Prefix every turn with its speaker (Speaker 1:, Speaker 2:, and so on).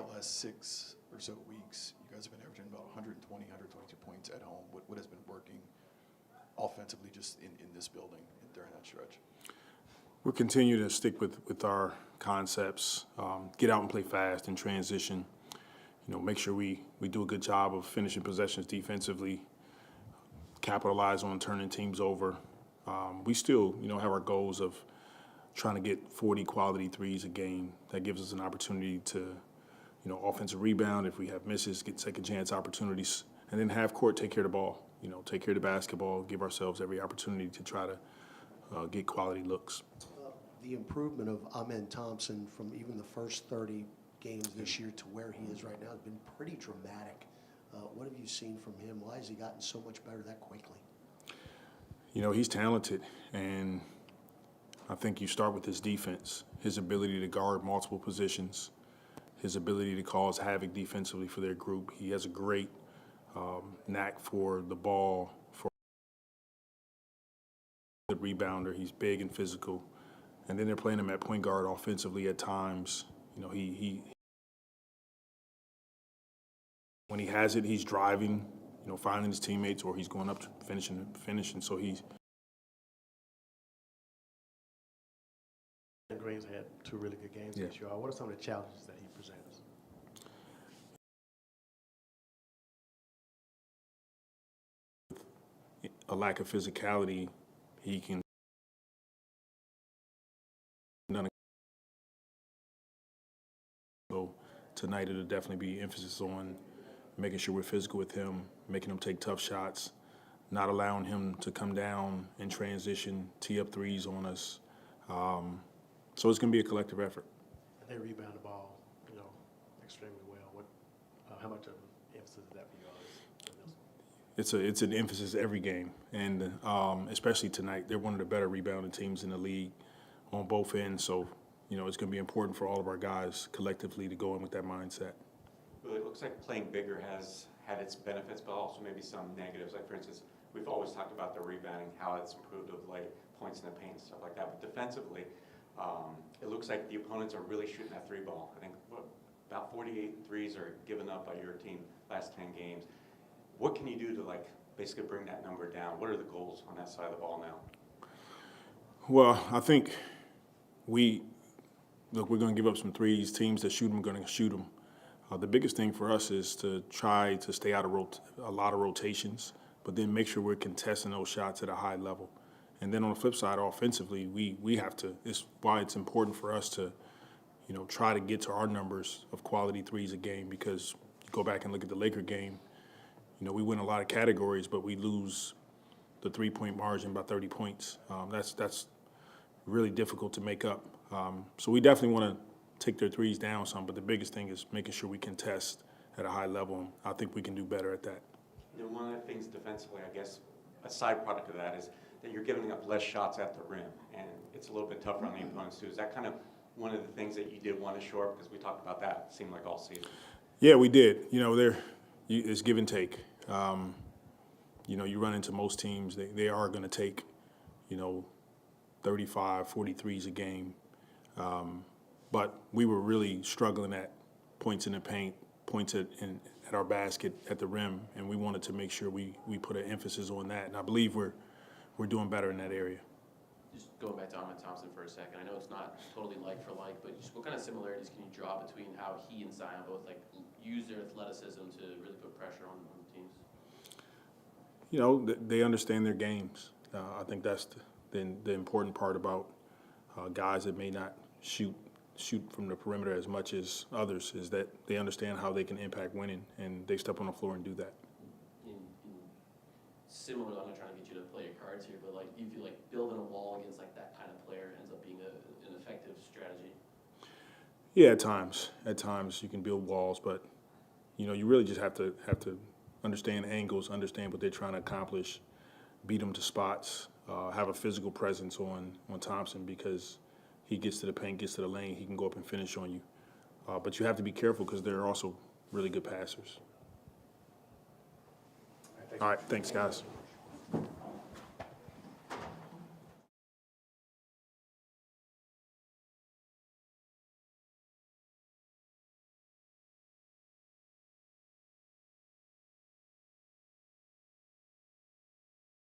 Speaker 1: last 6 or so weeks, you guys have been averaging about 120, 122 points at home. What has been working offensively just in this building during that stretch?
Speaker 2: We'll continue to stick with our concepts, get out and play fast and transition. Make sure we do a good job of finishing possessions defensively, capitalize on turning teams over. We still, have our goals of trying to get 40 quality threes a game. That gives us an opportunity to, offensive rebound. If we have misses, get second chance opportunities, and then half court take care of the ball. Take care of the basketball, give ourselves every opportunity to try to get quality looks.
Speaker 3: The improvement of Amen Thompson from even the first 30 games this year to where he is right now has been pretty dramatic. What have you seen from him? Why has he gotten so much better that quickly?
Speaker 2: He's talented, and I think you start with his defense, his ability to guard multiple positions, his ability to cause havoc defensively for their group. He has a great knack for the ball, for a good rebounder. He's big and physical. And then they're playing him at point guard offensively at times. He when he has it, he's driving, finding his teammates, or he's going up to finishing. So he's.
Speaker 4: Green's had 2 really good games this year. What are some of the challenges that he presents?
Speaker 2: A lack of physicality, he can. So tonight it'll definitely be emphasis on making sure we're physical with him, making him take tough shots, not allowing him to come down and transition, tee up threes on us. So it's going to be a collective effort.
Speaker 4: They rebound the ball, extremely well. How much of an emphasis is that for you all?
Speaker 2: It's an emphasis every game, and especially tonight. They're one of the better rebounding teams in the league on both ends. So, it's going to be important for all of our guys collectively to go in with that mindset.
Speaker 5: Well, it looks like playing bigger has had its benefits, but also maybe some negatives. Like, for instance, we've always talked about the rebounding, how it's improved of late, points in the paint and stuff like that. But defensively, it looks like the opponents are really shooting that 3 ball. I think about 48 threes are given up by your team last 10 games. What can you do to basically bring that number down? What are the goals on that side of the ball now?
Speaker 2: Well, I think we're going to give up some threes. Teams that shoot them are going to shoot them. The biggest thing for us is to try to stay out of a lot of rotations, but then make sure we're contesting those shots at a high level. And then on the flip side, offensively, we have to. It's why it's important for us to, try to get to our numbers of quality threes a game, because you go back and look at the Laker game, we win a lot of categories, but we lose the 3-point margin by 30 points. That's really difficult to make up. So we definitely want to take their threes down some, but the biggest thing is making sure we contest at a high level, and I think we can do better at that.
Speaker 5: One of the things defensively, I guess, a side product of that is that you're giving up less shots at the rim, and it's a little bit tougher on the opponents too. Is that kind of one of the things that you did want to shore up? Because we talked about that, it seemed like all season.
Speaker 2: Yeah, we did. It's give and take. You run into most teams, they are going to take, 35, 43s a game. But we were really struggling at points in the paint, points at our basket, at the rim, and we wanted to make sure we put an emphasis on that. And I believe we're doing better in that area.
Speaker 6: Just going back to Amen Thompson for a second, I know it's not totally like for like, but just what kind of similarities can you draw between how he and Zion both use their athleticism to really put pressure on teams?
Speaker 2: They understand their games. I think that's the important part about guys that may not shoot from the perimeter as much as others, is that they understand how they can impact winning, and they step on the floor and do that.
Speaker 6: Similar, I'm not trying to get you to play your cards here, but do you feel like building a wall against that kind of player ends up being an effective strategy?
Speaker 2: Yeah, at times you can build walls, but you really just have to understand angles, understand what they're trying to accomplish, beat them to spots, have a physical presence on Thompson, because he gets to the paint, gets to the lane, he can go up and finish on you. But you have to be careful because they're also really good passers. All right, thanks, guys.